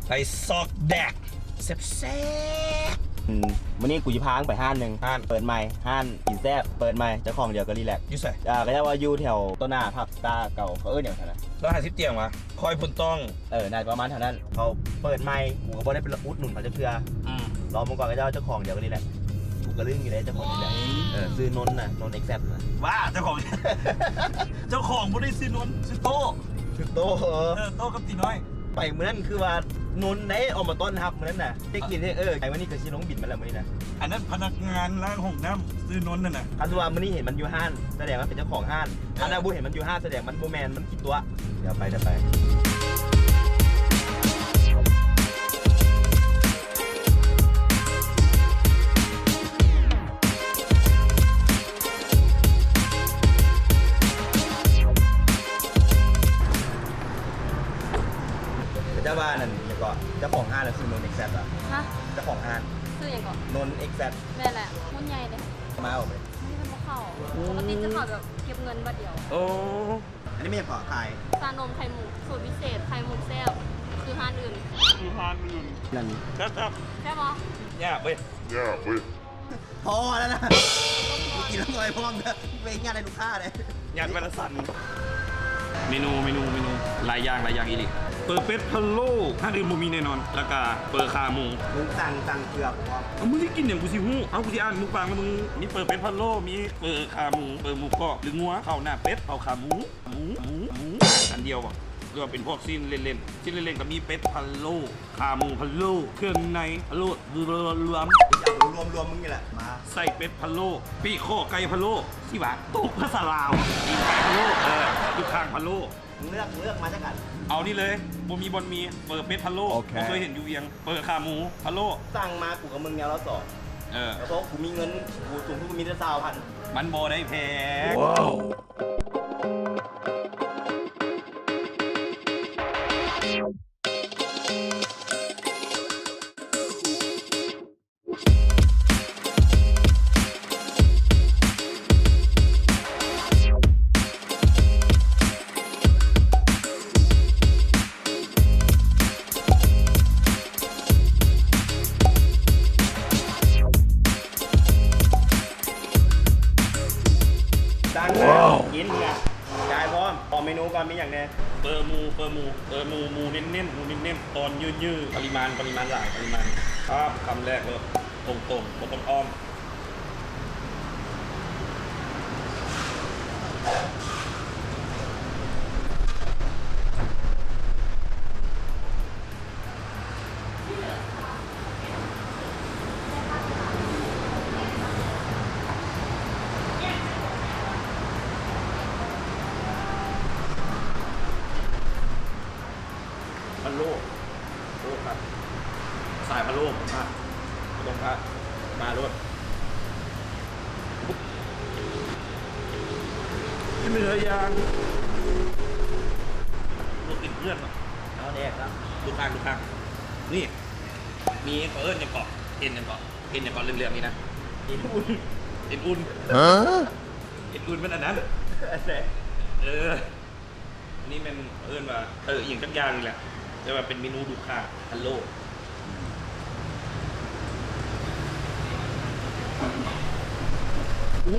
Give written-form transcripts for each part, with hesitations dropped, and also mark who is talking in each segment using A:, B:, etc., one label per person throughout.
A: ไปซอกแดกแซ่บ
B: วันนี้กูจะพางไปห้านหนึ่งเปิดใหม่ห้านกินแซ่บเปิดใหม่เจ้าของเดียวก็รีแลกซ์
A: อยู่ใส่
B: ก็จะว่าอยู่แถวต้นหน้าผับตาเก่าเขาอย่างนั้นนะ
A: แล้ว50เตียงวะคอยพุ่นต้อง
B: น่าจะประมาณเท่านั้นเขาเปิดใหม่กูก็บ่ได้เป็นอุดหนุนเขาจะเพื่อรอมึงก่อนก็เจ้าของเดียวก็รีแลกซ์กูก็ลื่นอยู่เลยเจ้าของนี่แหละซื้อนนน่ะนนเอ็กแซปนะ
A: ว่าเจ้าของบ่ได้ซื้อนนซื้อโต้
B: โต
A: โต้กับตีน้อย
B: ไปเหมือนคือว่านนได้ออกมาต้นฮับเหมือนน่ะเทคนิคไอ้วันนี้ก็ชิน้องบินมาแล้วมื้อนี้นะ
A: อันนั้นพนักงานล้างห้องน้ำซื้อนนนั่นน่ะ
B: คันว่ามื้อนี้เห็นมันอยู่ห้านแสดงว่าเป็นเจ้าของห้านอันนั้นบูเห็นมันอยู่ห้านแสดงมันโบแมนมันคิดตัวเดี๋ยวไปเจ้าบ้านนั่นอย่างก็เจ้าของห้านน่ะคือนนเอ็กแซปอ่ะ
C: ฮะ
B: เจ้าของห้าน
C: ซื้ออย่างก่อน
B: นนเอ็กแซป
C: แม่แหละหุ้นใหญ่เลย
B: มาเอาไป
C: ไม่เป็นเข้าปกติจะเข้าแบบเก็บเงินบัดเดียว
B: โอ้อันนี้ไม่ใช่ขอขาย
C: ชานมไข่มุกสูตรพิเศษไข่มุกแซ่บคือห้านอื่น
B: นั่น
A: ครับ
C: ใช่ปะ
A: ยากเว้ย
B: พอแล้วนะกินแล้วลอยพร้อมเถอะไปงานในลูกค้าเลย
A: งานวันละสันเมนูหลายอย่างอีหลีเปิดเป็ดพะโล้ถ้าอื่นบ่มีแน่นอนแล้วก็เปิดขาหมู
B: มึงสั่งเผือก
A: เอามึงที่กินอย่างกูสิฮู้เอากูสิอ่านมึงฟังแล้วมึงมีเปิดเป็ดพะโล้มีเปิดขาหมูเปิดหมูกรอบหรืองัวข้าวหน้าเป็ดข้าวขาหมูอันเดียวบ่หรือว่าเป็นพวกชิ้นเล่นๆก็มีเป็ดพะโล้ขาหมูพะโล้เครื่องในพะโล้รวม
B: มึงนี่แหละมา
A: ใส่เป็ดพะโล้ปีกโคไก่พะโล้สิวะตุกภาษาลาวปีกไก่พะโล้ลูกข้างพะโล้
B: เลือกมาจากกัน
A: เอานี่เลยบ่มีเปิดเป็ดพะโล้ผมเคยเห็นอยู่เวียงเปิดขาหมูพะโล้
B: สั่งมากูกับมึงเนี่ยเราสอบแล้วเพราะกูมีเงินกูสูงกูมีแต่20,000
A: มันบ่ได้แพง
B: ว้าวกินเนี่ยจ่ายพร้อมเมนูก่อนมีอย่างเนี้ย
A: เปิดหมูเน้นตอนยืดปริมาณหลายครับคำแรกเลยตรงบ่ต้องอ้อมพะโล้ครับสายพะโล้มาตรงพระมาด้วยที่มีเรือยางลูกติดเพื่อนเหรอ
B: เอาแดกแล้ว
A: ลูกข้างนี่มีเอิ้นอย่างเกาะเอ็นอย่างเกาะเรื่องนี้นะเอ็นอุ่นเอ็นอุ่นเป็นอันนั้นนี่มันเอิ้นว่าอย่างจักอย่างนี่แหละแต่ว่าเป็นเมนูดูค่าฮัลโหล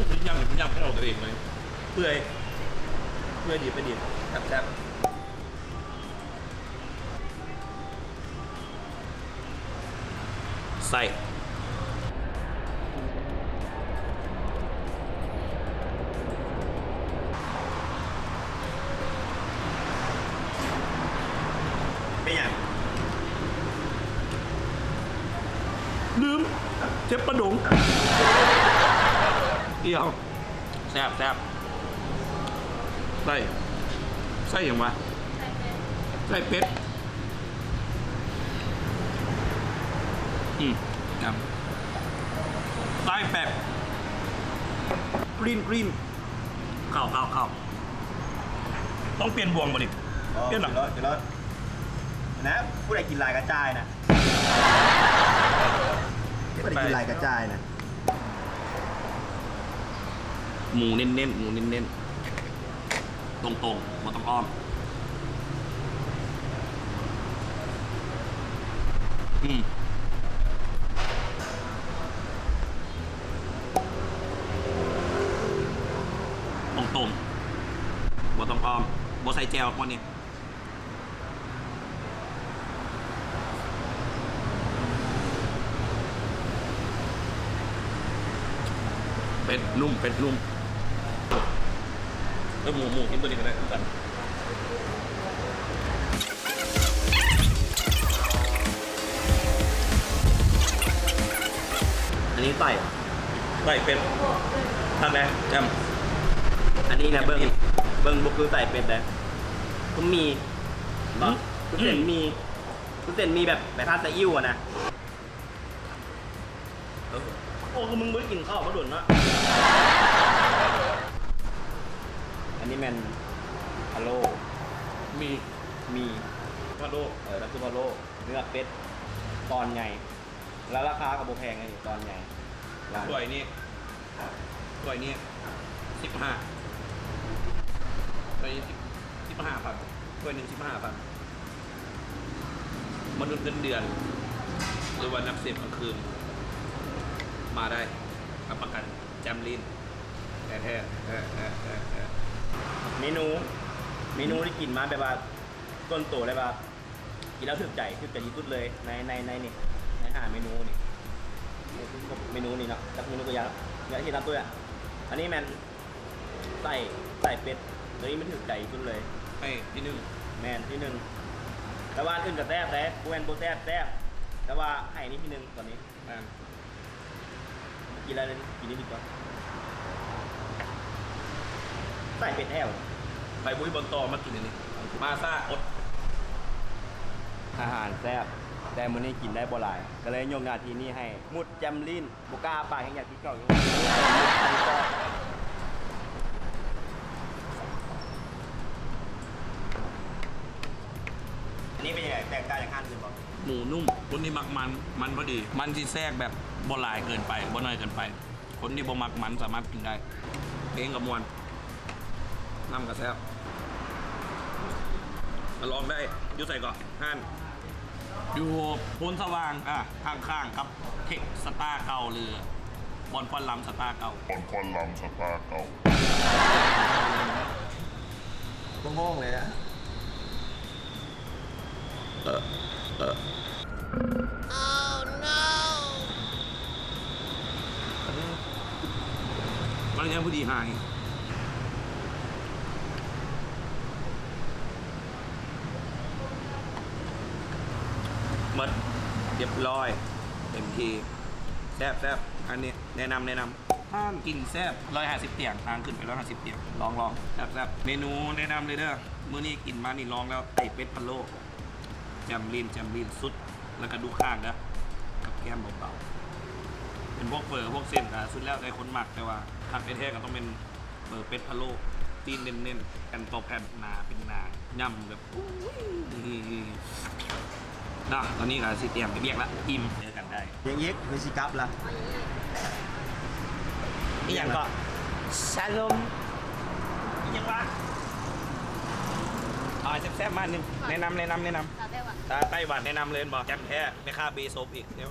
A: ผมยำให้เราตัวเองเลยเพื่อดีไปดีแซ่บใส่ลืมเจ็บประดงเดียวแซ่บใส่อย่างวะใส่เป็ดครับใส่แปบกรีนข้าวต้องเปลี่ยนบวงมาดิเปลี่ยนหรอ
B: เดี๋ยวนะผู้ใดกินลายกระจายนะผู้ใดกินลายกระจายนะ
A: หมูเน้นตรงๆมันต้องอ้อม ตรงๆบ่ต้องอ้อมบ่ใส่แจววันนี้เป็ดนุ่มแล้วหมูกินตัวนี้ก็ได้เหมือนกัน
B: อันนี้ไต่
A: ไก่เป็ดทางไหนจ
B: อันนี้นะเบิ้งบุกคือไต่เป็ดเลยคุณมีบอกคุณเส้นมีแบบผ้าซีอิ๊วอะนะโอ้คือมึงไม่ได้กินข้าวมาด่วนนะอันนี้แมนพะโล้
A: มี
B: มี
A: พะโล้
B: นั่นคือพะโล้เนื้อเป็ดตอนใหญ่แล้วราคากับโบแพงไงตอนใหญ่
A: ถ้วยนี้15ไป15,000ถ้วยหนึ่ง15,000มนุษย์เงินเดือนหรือว่านักเสียบกลางคืนมาได้รับประกันแจมลินแท้
B: เมนูที่กินมาแบบว่าต้นโตเลยแบบกินแล้วถึกใจที่สุดเลยในนี่ในอาหารเมนูนี่เนาะจากเมนูตัวอย่างที่ทำตัวอ่ะอันนี้แมนใส่เป็ดตัวนี้มันถึกใจสุดเลย
A: ให้ที่หนึ่ง
B: แมนที่หนึ่งแต่ว่าขึ้นกับแซ่บกูแมนโบแซ่บแต่ว่าไห้นี่ที่หนึ่งตอนนี้กินอะไรกินนี่ดีกว่าใส่เป็ดแห้ว
A: ไปบุ้ยบนตอมากินอันนี้มาซ่าอด
B: อาหารแซ่บแต่มื้อนี้กินได้บ่หลายก็เลยยกหน้าที่นี้ให้มุดแจมลิ้นบ่กล้าปากแห่งอยากกินเก่าอยู่อันนี้เป็นยังไงแตกต่างจากอาหารอื่นบ่
A: หมูนุ่มคนที่มักมันพอดีมันที่แทรกแบบบ่หลายเกินไปบ่น้อยเกินไป คนที่บ่มักมันสามารถกินได้เพลงกับมวลน้ำกระแซบมาลองได้อยู่ใส่ก่อนห้านอยู่โพนสว่างข้างๆครับเทคสตาร์เก่าเรือบอลควันลำสตาร์เก่า
B: ต้องห้องเลยนะ
A: มันยังพอดีหายหมดเรียบร้อยเต็มทีแซ่บอันนี้แนะนำห้ามกินแซ่บ150เตียงทางขึ้นไป150เตียงลองแซ่บเมนูแนะนำเลยเด้อมื้อนี้กินมานี่ลองแล้วไก่เป็ดพะโล้แจมลินสุดแล้วก็ดูข้างนะกับแก้มเบาๆเป็นพวกเฟอร์พวกเส้นสุดแล้วได้คนหมักแต่ว่าทางแท้ๆก็ต้องเป็นเฟอร์เป็ดพะโล้ตีนเน้นๆกันตอแผ่นหนาเป็นหนาย่ำแบบนะตอนนี้ก็สิเตรียมไปเรียกละอิ่มเจอกันได้
B: ยังยิกไม่สิกับล่ะนี่ยังก็ชาลม
A: ยังวะเอาแซ่บๆมาหนึ่งแนะนำ
C: ตาได้ว่ะ
A: ตาไต้หวันแนะนำเลยบอกแจมแท้ไม่ค่าเบโซบอีกเดี๋ยว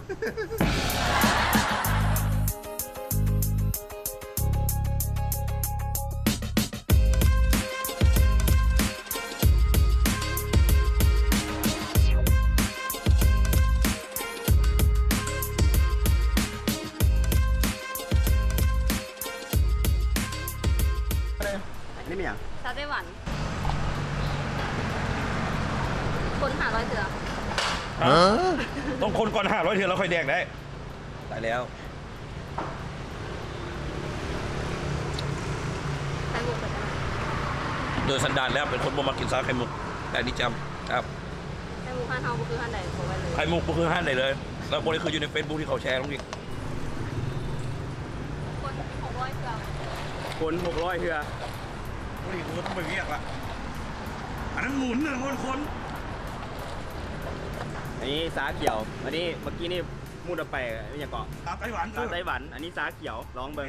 B: นี่มีอย่าง
C: ตาได้หวันคน500เถื่อ
A: ต้องคนก่อน500เถื่อแล้วค่อยแดกได้ตายแล้ว
C: ไข่มุกเป็นอะไร
A: โดยสันดานแล้วเป็นคนบ่มากินซาไข่มุกแต่นี่จำครับ
C: ไข่มุกห้านเฮาคือห้านใดบอกไว้เลย
A: ไข่มุกก็คือห้านไหนเลยแล้วบริคืออยู่ใน Facebook ที่เขาแชร์ลงอีก
C: คน600เถื่อ
B: คน600เทื่อ
A: โอ้ยกูต้องไปเรียกละอันนั้นหมุนเนี่ยคน
B: อันนี้สาเขียวอันนี้เมื่อกี้นี่มูดออกไปนี่ยังเกาะ
A: ตาไต้หวัน
B: ไต้หวันอันนี้สาเขียวลองเบิ่ง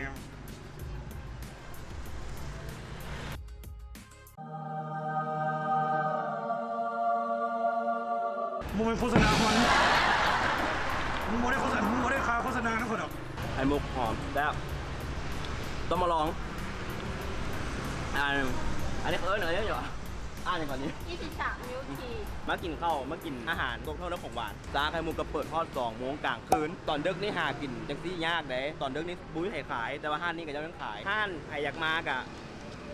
A: มึงเป็นโฆษณาคน โมได้โฆษณาโมได้ค่าโฆษณานะคนหรอก
B: ไข่มุกหอมแล้วต้องมาลองอันนี้เหนื่อยเยอะอยู่อย่างก่อนนี้
C: 23มิลที
B: มากินข้าวมากินอาหารพวกเท่านั้นของหวานร้านไข่มุกก็เปิดทอด2 โมงกลางคืนตอนดึกนี่หากินจังซี่ยากเลยตอนดึกนี่บุ้ยไข่ขายแต่ว่าห้านนี่ก็จะยังขายห้านไข่อยากมากอะ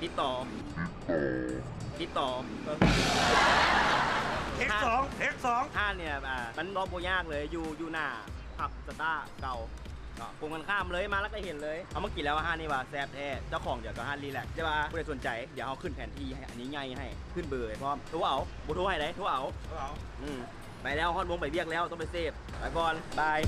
B: ติดต่อ
A: เอ็กซ์สอง
B: ห้านเนี่ยมันรอบโบยากเลยอยู่หน้าผับสตาร์เก่าก็คงกันข้ามเลยมาแล้วก็เห็นเลยเอามากินแล้วห้านนี่ว่าแซ่บแท้เจ้าของเดี๋ยวก็ห้านรีแลกซ์ใช่ป่ะผู้ใดสนใจเดี๋ยวเอาขึ้นแผนที่ให้อันนี้ง่ายให้ขึ้นเบอร์ให้พร้อมโทรเอาบุโทรให้ได้โทรเอาไปแล้วฮอดวงไปเรียกแล้วต้องไปเซฟไปก่อนบาย